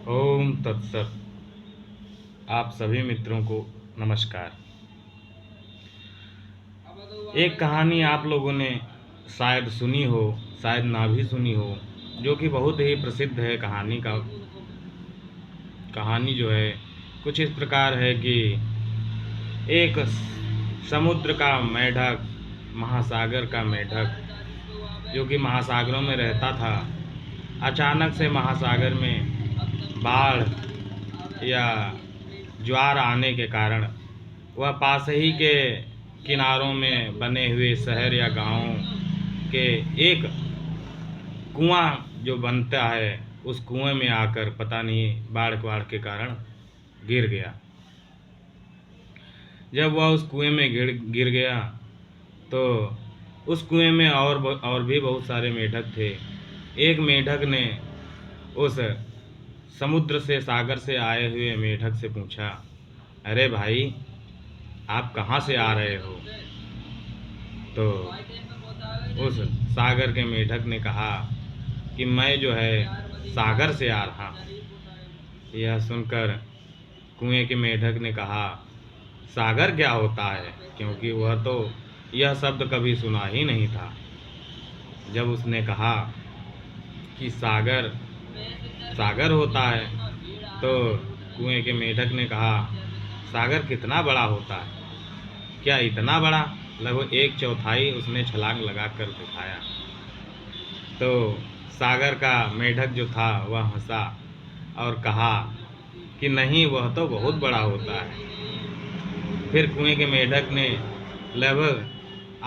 ओम तत्सत। आप सभी मित्रों को नमस्कार। एक कहानी आप लोगों ने शायद सुनी हो, शायद ना भी सुनी हो, जो कि बहुत ही प्रसिद्ध है। कहानी जो है कुछ इस प्रकार है कि एक समुद्र का मेढक, महासागर का मेढक, जो कि महासागरों में रहता था, अचानक से महासागर में बाढ़ या ज्वार आने के कारण वह पास ही के किनारों में बने हुए शहर या गांव के एक कुआं जो बनता है, उस कुएं में आकर पता नहीं बाढ़ के कारण गिर गया। जब वह उस कुएं में गिर गया तो उस कुएं में और भी बहुत सारे मेढक थे। एक मेढक ने उस समुद्र से, सागर से आए हुए मेढक से पूछा, अरे भाई, आप कहाँ से आ रहे हो? तो उस सागर के मेढक ने कहा कि मैं जो है सागर से आ रहा हूँ। यह सुनकर कुएं के मेढक ने कहा, सागर क्या होता है? क्योंकि वह तो यह शब्द कभी सुना ही नहीं था। जब उसने कहा कि सागर सागर होता है, तो कुएं के मेढक ने कहा, सागर कितना बड़ा होता है? क्या इतना बड़ा? लगभग एक चौथाई उसने छलांग लगा कर दिखाया। तो सागर का मेढक जो था वह हंसा और कहा कि नहीं, वह तो बहुत बड़ा होता है। फिर कुएं के मेढक ने लगभग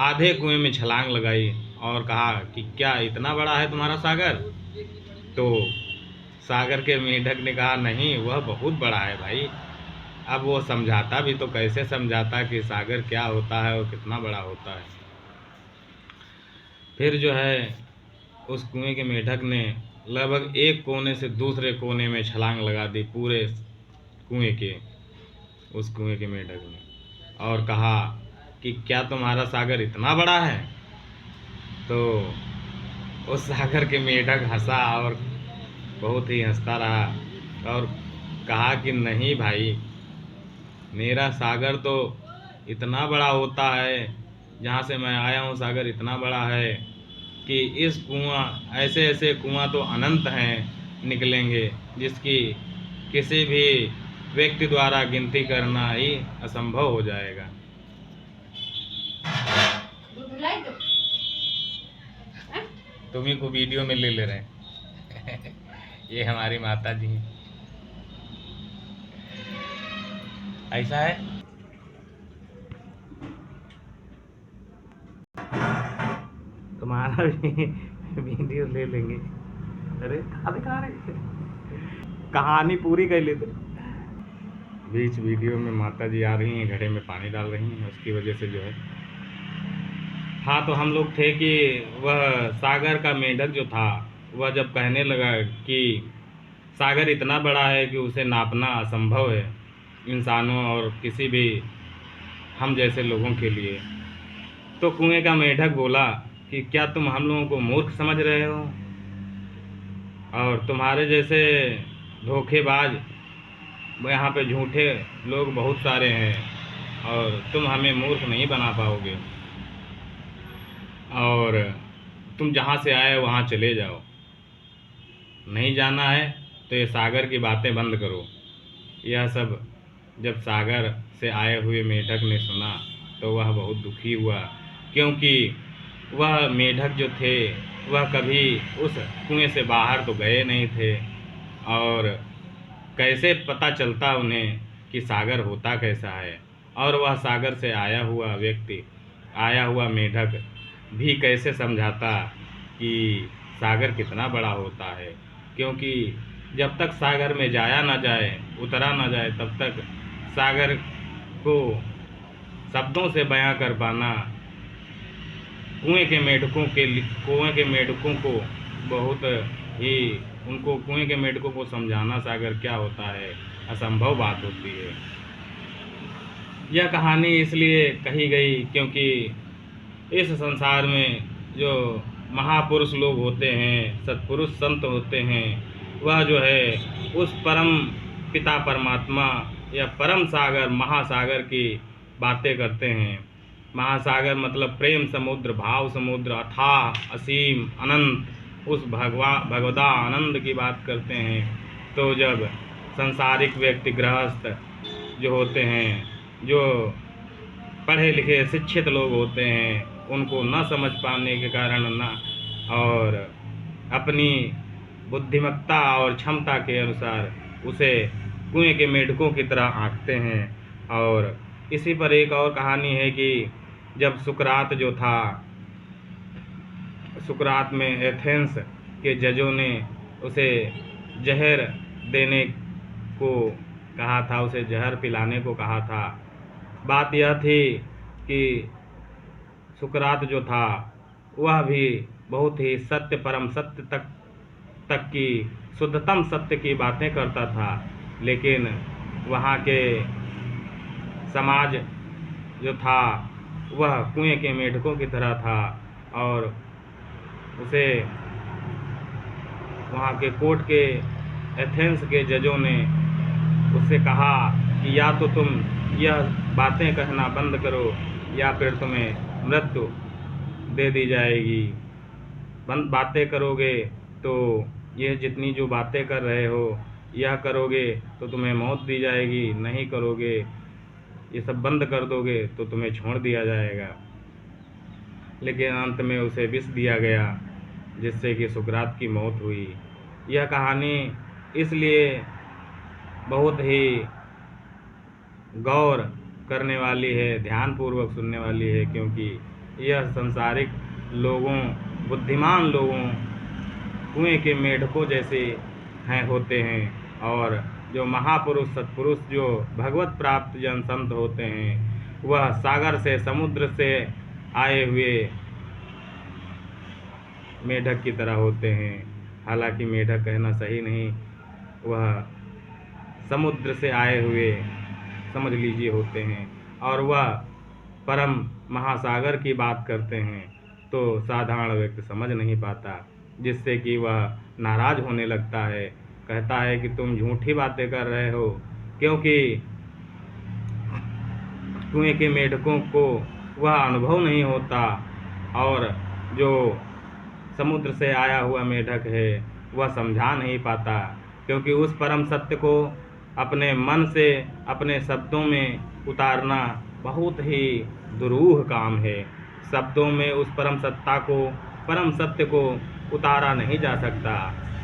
आधे कुएं में छलांग लगाई और कहा कि क्या इतना बड़ा है तुम्हारा सागर? तो सागर के मेढक ने कहा, नहीं, वह बहुत बड़ा है भाई। अब वो समझाता भी तो कैसे समझाता कि सागर क्या होता है और कितना बड़ा होता है। फिर जो है उस कुएं के मेढक ने लगभग एक कोने से दूसरे कोने में छलांग लगा दी, पूरे कुएं के, उस कुएं के मेढक ने, और कहा कि क्या तुम्हारा सागर इतना बड़ा है? तो उस सागर के मेढक हंसा और बहुत ही हंसता रहा और कहा कि नहीं भाई, मेरा सागर तो इतना बड़ा होता है, जहाँ से मैं आया हूँ सागर इतना बड़ा है कि इस कुआं, ऐसे ऐसे कुआं तो अनंत हैं निकलेंगे, जिसकी किसी भी व्यक्ति द्वारा गिनती करना ही असंभव हो जाएगा। तुम्ही को वीडियो में ले रहे हैं। ये हमारी माता जी हैं। ऐसा है। तुम्हारा भी वीडियो ले लेंगे। अरे दिखा रहे, कहानी पूरी कर लेते। बीच वीडियो में माता जी आ रही हैं, घड़े में पानी डाल रही हैं, उसकी वजह से जो है। हाँ, तो हम लोग थे कि वह सागर का मेढक जो था, वह जब कहने लगा कि सागर इतना बड़ा है कि उसे नापना असंभव है इंसानों और किसी भी हम जैसे लोगों के लिए, तो कुएं का मेढक बोला कि क्या तुम हम लोगों को मूर्ख समझ रहे हो? और तुम्हारे जैसे धोखेबाज यहाँ पे झूठे लोग बहुत सारे हैं और तुम हमें मूर्ख नहीं बना पाओगे, और तुम जहाँ से आए वहाँ चले जाओ। नहीं जाना है तो ये सागर की बातें बंद करो। यह सब जब सागर से आए हुए मेढक ने सुना तो वह बहुत दुखी हुआ, क्योंकि वह मेढक जो थे वह कभी उस कुएं से बाहर तो गए नहीं थे, और कैसे पता चलता उन्हें कि सागर होता कैसा है। और वह सागर से आया हुआ व्यक्ति, आया हुआ मेढक भी कैसे समझाता कि सागर कितना बड़ा होता है, क्योंकि जब तक सागर में जाया ना जाए, उतरा ना जाए, तब तक सागर को शब्दों से बयां कर पाना कुएं के मेढकों को बहुत ही, उनको कुएं के मेढकों को समझाना सागर क्या होता है असंभव बात होती है। यह कहानी इसलिए कही गई क्योंकि इस संसार में जो महापुरुष लोग होते हैं, सत्पुरुष संत होते हैं, वह जो है उस परम पिता परमात्मा या परम सागर महासागर की बातें करते हैं। महासागर मतलब प्रेम समुद्र, भाव समुद्र, अथाह असीम अनंत, उस भगवदा आनंद की बात करते हैं। तो जब संसारिक व्यक्ति गृहस्थ जो होते हैं, जो पढ़े लिखे शिक्षित लोग होते हैं, उनको न समझ पाने के कारण न और अपनी बुद्धिमत्ता और क्षमता के अनुसार उसे कुएं के मेढकों की तरह आंकते हैं। और इसी पर एक और कहानी है कि जब सुकरात जो था, सुकरात में एथेंस के जजों ने उसे जहर देने को कहा था, उसे जहर पिलाने को कहा था। बात यह थी कि सुकरात जो था वह भी बहुत ही सत्य, परम सत्य तक की शुद्धतम सत्य की बातें करता था, लेकिन वहाँ के समाज जो था वह कुएं के मेढकों की तरह था। और उसे वहाँ के कोर्ट के एथेंस के जजों ने उससे कहा कि या तो तुम यह बातें कहना बंद करो या फिर तुम्हें मृत्यु दे दी जाएगी। बंद बातें करोगे तो यह जितनी जो बातें कर रहे हो यह करोगे तो तुम्हें मौत दी जाएगी, नहीं करोगे, ये सब बंद कर दोगे तो तुम्हें छोड़ दिया जाएगा। लेकिन अंत में उसे विष दिया गया, जिससे कि सुकरात की मौत हुई। यह कहानी इसलिए बहुत ही गौर करने वाली है, ध्यानपूर्वक सुनने वाली है, क्योंकि यह संसारिक लोगों, बुद्धिमान लोगों, कुएं के मेढकों जैसे होते हैं। और जो महापुरुष सत्पुरुष जो भगवत प्राप्त जन संत होते हैं वह सागर से, समुद्र से आए हुए मेढक की तरह होते हैं। हालांकि मेढक कहना सही नहीं, वह समुद्र से आए हुए समझ लीजिए होते हैं। और वह परम महासागर की बात करते हैं तो साधारण व्यक्ति समझ नहीं पाता, जिससे कि वह नाराज होने लगता है, कहता है कि तुम झूठी बातें कर रहे हो, क्योंकि कुएं के मेढकों को वह अनुभव नहीं होता। और जो समुद्र से आया हुआ मेढक है वह समझा नहीं पाता, क्योंकि उस परम सत्य को अपने मन से, अपने शब्दों में उतारना बहुत ही दुरूह काम है। शब्दों में उस परम सत्ता को, परम सत्य को उतारा नहीं जा सकता,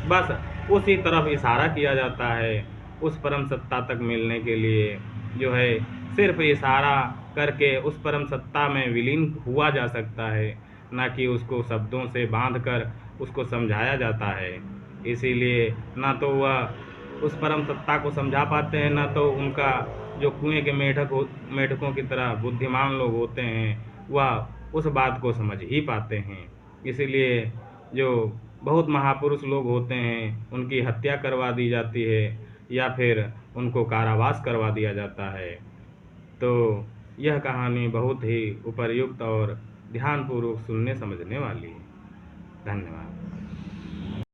बस उसी तरफ इशारा किया जाता है। उस परम सत्ता तक मिलने के लिए जो है सिर्फ इशारा करके उस परम सत्ता में विलीन हुआ जा सकता है, ना कि उसको शब्दों से बांधकर उसको समझाया जाता है। इसीलिए ना तो वह उस परम सत्ता को समझा पाते हैं, ना तो उनका जो कुएं के मेढकों की तरह बुद्धिमान लोग होते हैं वह उस बात को समझ ही पाते हैं। इसीलिए जो बहुत महापुरुष लोग होते हैं उनकी हत्या करवा दी जाती है या फिर उनको कारावास करवा दिया जाता है। तो यह कहानी बहुत ही उपर्युक्त और ध्यानपूर्वक सुनने समझने वाली है। धन्यवाद।